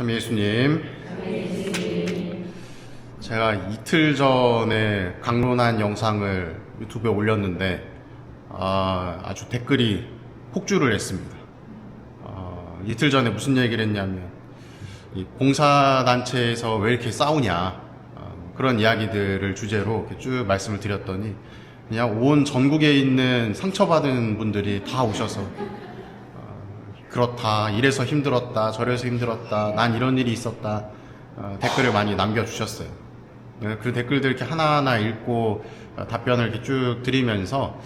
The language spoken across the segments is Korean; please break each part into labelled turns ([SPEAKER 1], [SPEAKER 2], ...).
[SPEAKER 1] 참 예수님, 제가 이틀 전에 강론한 영상을 유튜브에 올렸는데 아주 댓글이 폭주를 했습니다. 이틀 전에 무슨 얘기를 했냐면 이 봉사단체에서 왜 이렇게 싸우냐, 그런 이야기들을 주제로 이렇게 쭉 말씀을 드렸더니 그냥 온 전국에 있는 상처받은 분들이 다 오셔서 그렇다, 이래서 힘들었다, 저래서 힘들었다, 난 이런 일이 있었다, 댓글을 많이 남겨주셨어요. 그 댓글들 이렇게 하나하나 읽고 답변을 이렇게 쭉 드리면서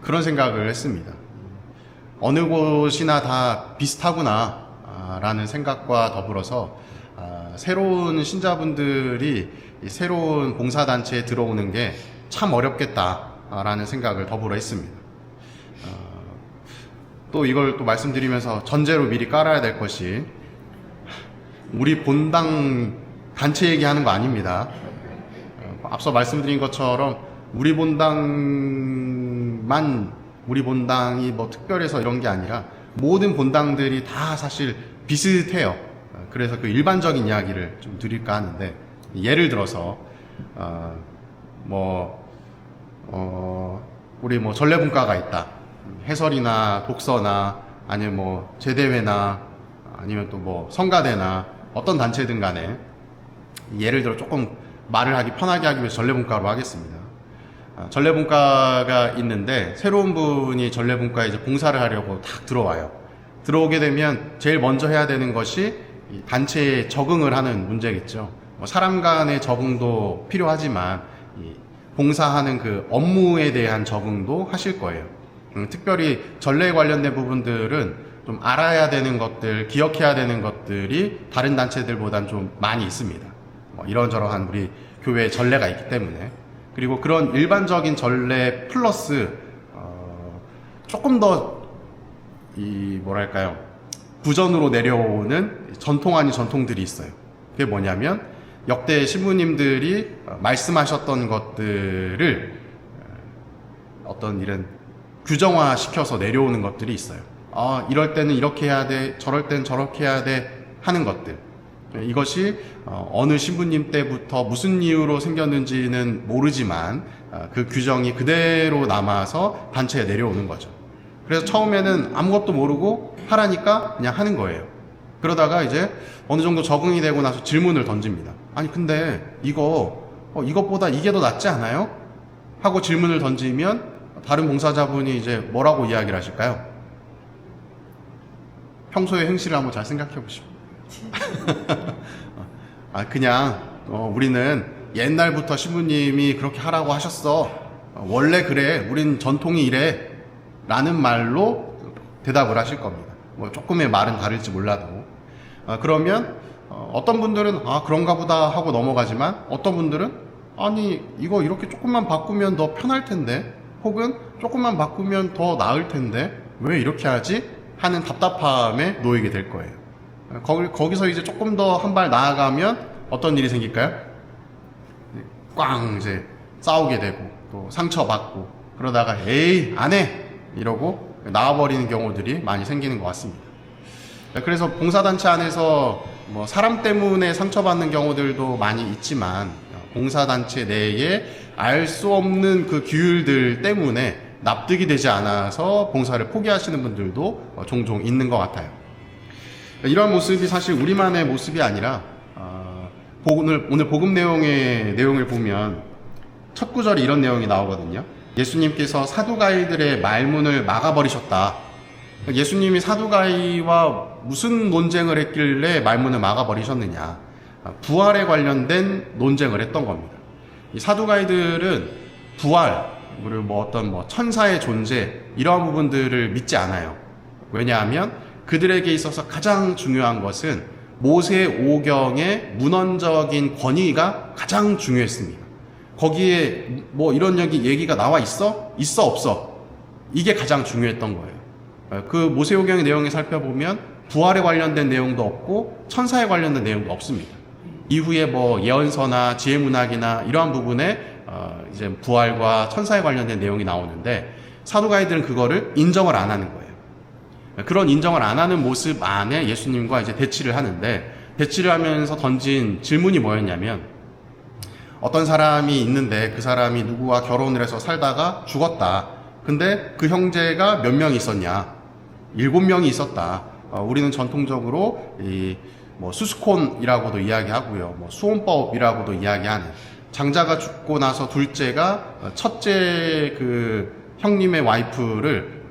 [SPEAKER 1] 그런 생각을 했습니다. 어느 곳이나 다 비슷하구나 라는 생각과 더불어서 새로운 신자분들이 새로운 봉사단체에 들어오는 게 참 어렵겠다 라는 생각을 더불어 했습니다. 또 이걸 또 말씀드리면서 전제로 미리 깔아야 될 것이, 우리 본당 단체 얘기하는 거 아닙니다. 앞서 말씀드린 것처럼 우리 본당이 뭐 특별해서 이런 게 아니라 모든 본당들이 다 사실 비슷해요. 그래서 그 일반적인 이야기를 좀 드릴까 하는데, 예를 들어서 우리 뭐 전래분과가 있다, 해설이나 독서나 아니면 뭐 제대회나 아니면 또 뭐 성가대나 어떤 단체든 간에, 예를 들어 조금 말을 하기 편하게 하기 위해서 전래분과로 하겠습니다. 전래분과가 있는데 새로운 분이 전래분과에 이제 봉사를 하려고 딱 들어와요. 들어오게 되면 제일 먼저 해야 되는 것이 이 단체에 적응을 하는 문제겠죠. 뭐 사람 간의 적응도 필요하지만 이 봉사하는 그 업무에 대한 적응도 하실 거예요. 특별히 전례에 관련된 부분들은 좀 알아야 되는 것들, 기억해야 되는 것들이 다른 단체들보단 좀 많이 있습니다. 이런저런한 우리 교회의 전례가 있기 때문에. 그리고 그런 일반적인 전례 플러스 조금 더 부전으로 내려오는 전통 아닌 전통들이 있어요. 그게 뭐냐면, 역대 신부님들이 말씀하셨던 것들을 어떤 이런 규정화 시켜서 내려오는 것들이 있어요. 이럴 때는 이렇게 해야 돼, 저럴 땐 저렇게 해야 돼 하는 것들. 이것이 어느 신부님 때부터 무슨 이유로 생겼는지는 모르지만 그 규정이 그대로 남아서 단체에 내려오는 거죠. 그래서 처음에는 아무것도 모르고 하라니까 그냥 하는 거예요. 그러다가 이제 어느 정도 적응이 되고 나서 질문을 던집니다. 아니 근데 이것보다 이게 더 낫지 않아요? 하고 질문을 던지면 다른 봉사자분이 이제 뭐라고 이야기를 하실까요? 평소의 행실을 한번 잘 생각해 보시오. 그냥 우리는 옛날부터 신부님이 그렇게 하라고 하셨어, 원래 그래, 우린 전통이 이래 라는 말로 대답을 하실 겁니다. 뭐 조금의 말은 다를지 몰라도. 그러면 어떤 분들은 그런가 보다 하고 넘어가지만, 어떤 분들은 아니 이거 이렇게 조금만 바꾸면 더 편할 텐데, 혹은 조금만 바꾸면 더 나을 텐데 왜 이렇게 하지? 하는 답답함에 놓이게 될 거예요. 거기서 이제 조금 더 한 발 나아가면 어떤 일이 생길까요? 꽝 이제 싸우게 되고 또 상처받고, 그러다가 에이 안 해 이러고 나와버리는 경우들이 많이 생기는 것 같습니다. 그래서 봉사단체 안에서 뭐 사람 때문에 상처받는 경우들도 많이 있지만, 봉사단체 내에 알 수 없는 그 규율들 때문에 납득이 되지 않아서 봉사를 포기하시는 분들도 종종 있는 것 같아요. 이런 모습이 사실 우리만의 모습이 아니라, 오늘 복음 내용을 보면 첫 구절에 이런 내용이 나오거든요. 예수님께서 사두가이들의 말문을 막아버리셨다. 예수님이 사두가이와 무슨 논쟁을 했길래 말문을 막아버리셨느냐? 부활에 관련된 논쟁을 했던 겁니다. 이 사두가이들은 부활, 그리고 어떤 천사의 존재, 이러한 부분들을 믿지 않아요. 왜냐하면 그들에게 있어서 가장 중요한 것은 모세 오경의 문헌적인 권위가 가장 중요했습니다. 거기에 뭐 이런 얘기가 나와 있어? 있어? 없어? 이게 가장 중요했던 거예요. 그 모세 오경의 내용을 살펴보면 부활에 관련된 내용도 없고 천사에 관련된 내용도 없습니다. 이후에 뭐 예언서나 지혜문학이나 이러한 부분에 이제 부활과 천사에 관련된 내용이 나오는데, 사두가이들은 그거를 인정을 안 하는 거예요. 그런 인정을 안 하는 모습 안에 예수님과 이제 대치를 하는데, 대치를 하면서 던진 질문이 뭐였냐면, 어떤 사람이 있는데 그 사람이 누구와 결혼을 해서 살다가 죽었다. 근데 그 형제가 몇 명 있었냐? 7명이 있었다. 우리는 전통적으로 뭐 수수콘이라고도 이야기하고요, 뭐 수혼법이라고도 이야기하는, 장자가 죽고 나서 둘째가 첫째 그 형님의 와이프를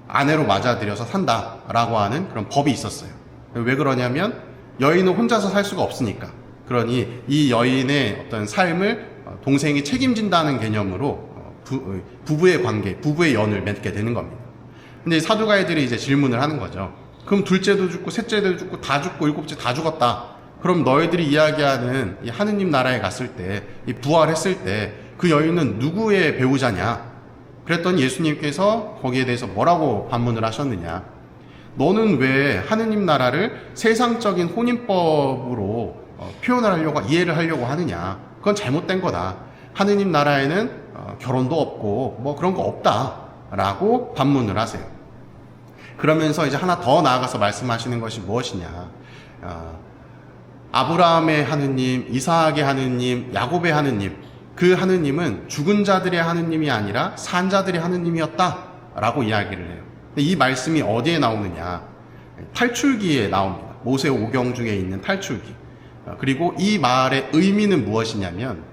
[SPEAKER 1] 아내로 맞아들여서 산다라고 하는 그런 법이 있었어요. 왜 그러냐면 여인은 혼자서 살 수가 없으니까. 그러니 이 여인의 어떤 삶을 동생이 책임진다는 개념으로 부부의 관계, 부부의 연을 맺게 되는 겁니다. 근데 사두가이들이 이제 질문을 하는 거죠. 그럼 둘째도 죽고 셋째도 죽고 다 죽고 일곱째 다 죽었다. 그럼 너희들이 이야기하는 이 하느님 나라에 갔을 때, 이 부활했을 때 그 여인은 누구의 배우자냐? 그랬더니 예수님께서 거기에 대해서 뭐라고 반문을 하셨느냐? 너는 왜 하느님 나라를 세상적인 혼인법으로 표현을 하려고, 이해를 하려고 하느냐? 그건 잘못된 거다. 하느님 나라에는 결혼도 없고 뭐 그런 거 없다 라고 반문을 하세요. 그러면서 이제 하나 더 나아가서 말씀하시는 것이 무엇이냐? 아브라함의 하느님, 이삭의 하느님, 야곱의 하느님, 그 하느님은 죽은 자들의 하느님이 아니라 산 자들의 하느님이었다 라고 이야기를 해요. 근데 이 말씀이 어디에 나오느냐? 탈출기에 나옵니다. 모세오경 중에 있는 탈출기. 그리고 이 말의 의미는 무엇이냐면,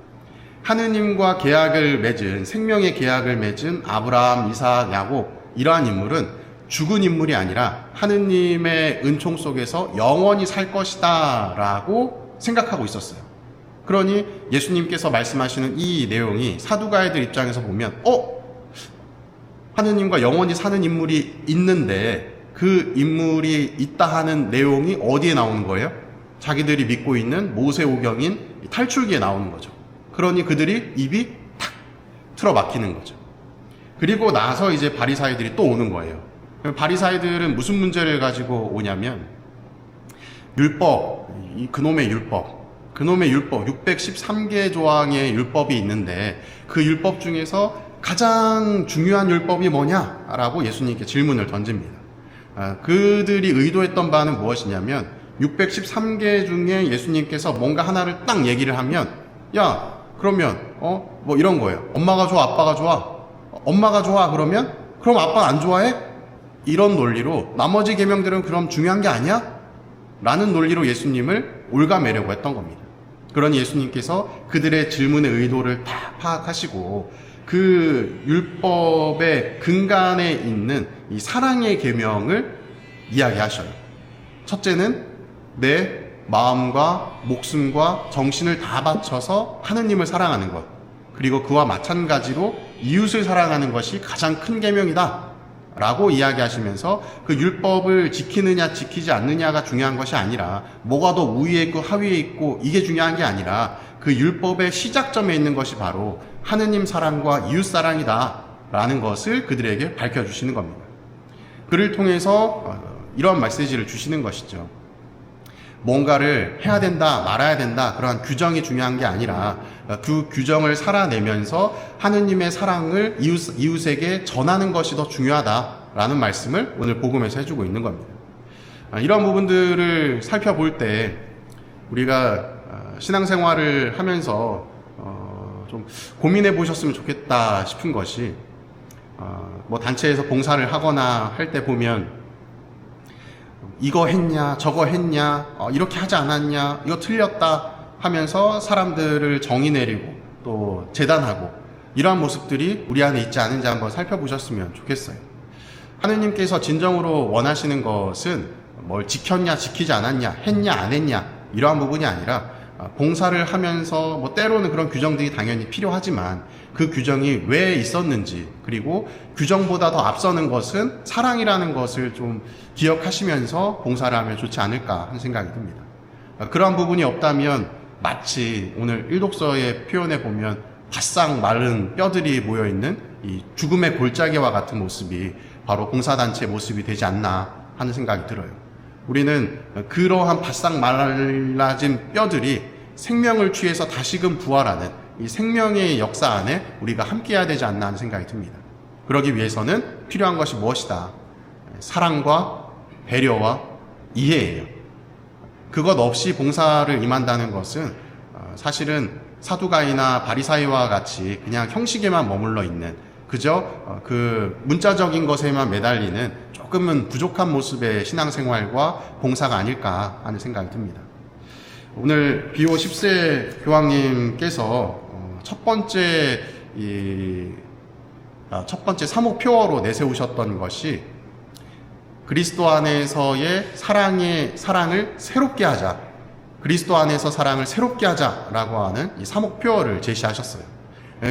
[SPEAKER 1] 하느님과 계약을 맺은, 생명의 계약을 맺은 아브라함, 이삭, 야곱, 이러한 인물은 죽은 인물이 아니라 하느님의 은총 속에서 영원히 살 것이다 라고 생각하고 있었어요. 그러니 예수님께서 말씀하시는 이 내용이 사두가이들 입장에서 보면 하느님과 영원히 사는 인물이 있는데 그 인물이 있다 하는 내용이 어디에 나오는 거예요? 자기들이 믿고 있는 모세오경인 탈출기에 나오는 거죠. 그러니 그들이 입이 탁 틀어막히는 거죠. 그리고 나서 이제 바리사이들이 또 오는 거예요. 바리사이들은 무슨 문제를 가지고 오냐면, 율법, 그놈의 율법 613개 조항의 율법이 있는데 그 율법 중에서 가장 중요한 율법이 뭐냐라고 예수님께 질문을 던집니다. 그들이 의도했던 바는 무엇이냐면, 613개 중에 예수님께서 뭔가 하나를 딱 얘기를 하면, 야 그러면 뭐 이런 거예요. 엄마가 좋아, 아빠가 좋아? 엄마가 좋아 그러면 그럼 아빠는 안 좋아해? 이런 논리로 나머지 계명들은 그럼 중요한 게 아니야? 라는 논리로 예수님을 올가매려고 했던 겁니다. 그러니 예수님께서 그들의 질문의 의도를 다 파악하시고 그 율법의 근간에 있는 이 사랑의 계명을 이야기하셔요. 첫째는 내 마음과 목숨과 정신을 다 바쳐서 하느님을 사랑하는 것, 그리고 그와 마찬가지로 이웃을 사랑하는 것이 가장 큰 계명이다 라고 이야기하시면서, 그 율법을 지키느냐 지키지 않느냐가 중요한 것이 아니라, 뭐가 더 우위에 있고 하위에 있고 이게 중요한 게 아니라, 그 율법의 시작점에 있는 것이 바로 하느님 사랑과 이웃 사랑이다 라는 것을 그들에게 밝혀주시는 겁니다. 그를 통해서 이런 메시지를 주시는 것이죠. 뭔가를 해야 된다, 말아야 된다, 그러한 규정이 중요한 게 아니라 그 규정을 살아내면서 하느님의 사랑을 이웃에게 전하는 것이 더 중요하다라는 말씀을 오늘 복음에서 해주고 있는 겁니다. 이런 부분들을 살펴볼 때 우리가 신앙생활을 하면서 좀 고민해 보셨으면 좋겠다 싶은 것이, 뭐 단체에서 봉사를 하거나 할 때 보면 이거 했냐 저거 했냐 이렇게 하지 않았냐 이거 틀렸다 하면서 사람들을 정의 내리고 또 재단하고, 이러한 모습들이 우리 안에 있지 않은지 한번 살펴보셨으면 좋겠어요. 하느님께서 진정으로 원하시는 것은 뭘 지켰냐 지키지 않았냐, 했냐 안 했냐 이러한 부분이 아니라, 봉사를 하면서 뭐 때로는 그런 규정들이 당연히 필요하지만 그 규정이 왜 있었는지, 그리고 규정보다 더 앞서는 것은 사랑이라는 것을 좀 기억하시면서 봉사를 하면 좋지 않을까 하는 생각이 듭니다. 그러한 부분이 없다면 마치 오늘 일독서의 표현에 보면 바싹 마른 뼈들이 모여있는 이 죽음의 골짜기와 같은 모습이 바로 봉사단체의 모습이 되지 않나 하는 생각이 들어요. 우리는 그러한 바싹 말라진 뼈들이 생명을 취해서 다시금 부활하는 이 생명의 역사 안에 우리가 함께해야 되지 않나 하는 생각이 듭니다. 그러기 위해서는 필요한 것이 무엇이다? 사랑과 배려와 이해예요. 그것 없이 봉사를 임한다는 것은 사실은 사두가이나 바리사이와 같이 그냥 형식에만 머물러 있는, 그저 그 문자적인 것에만 매달리는 조금은 부족한 모습의 신앙생활과 봉사가 아닐까 하는 생각이 듭니다. 오늘 비오 10세 교황님께서 첫 번째 사목표어로 내세우셨던 것이 그리스도 안에서의 사랑을 새롭게 하자, 그리스도 안에서 사랑을 새롭게 하자라고 하는 이 사목표어를 제시하셨어요.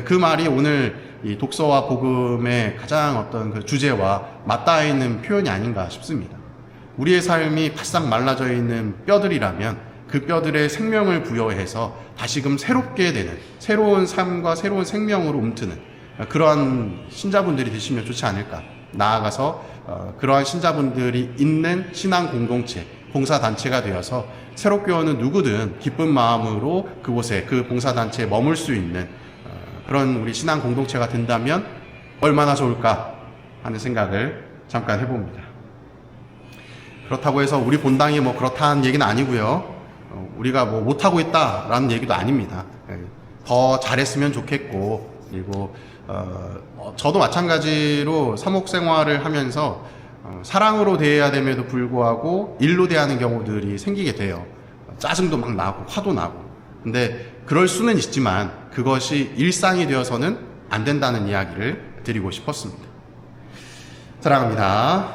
[SPEAKER 1] 그 말이 오늘 이 독서와 복음의 가장 어떤 그 주제와 맞닿아 있는 표현이 아닌가 싶습니다. 우리의 삶이 바싹 말라져 있는 뼈들이라면 그 뼈들의 생명을 부여해서 다시금 새롭게 되는, 새로운 삶과 새로운 생명으로 움트는 그러한 신자분들이 되시면 좋지 않을까. 나아가서 그러한 신자분들이 있는 신앙 공동체, 봉사단체가 되어서 새롭게 오는 누구든 기쁜 마음으로 그곳에, 그 봉사단체에 머물 수 있는 그런 우리 신앙 공동체가 된다면 얼마나 좋을까 하는 생각을 잠깐 해봅니다. 그렇다고 해서 우리 본당이 뭐 그렇다는 얘기는 아니고요. 우리가 뭐 못하고 있다라는 얘기도 아닙니다. 더 잘했으면 좋겠고, 그리고 저도 마찬가지로 사목 생활을 하면서 사랑으로 대해야 됨에도 불구하고 일로 대하는 경우들이 생기게 돼요. 짜증도 막 나고 화도 나고. 근데 그럴 수는 있지만 그것이 일상이 되어서는 안 된다는 이야기를 드리고 싶었습니다. 사랑합니다.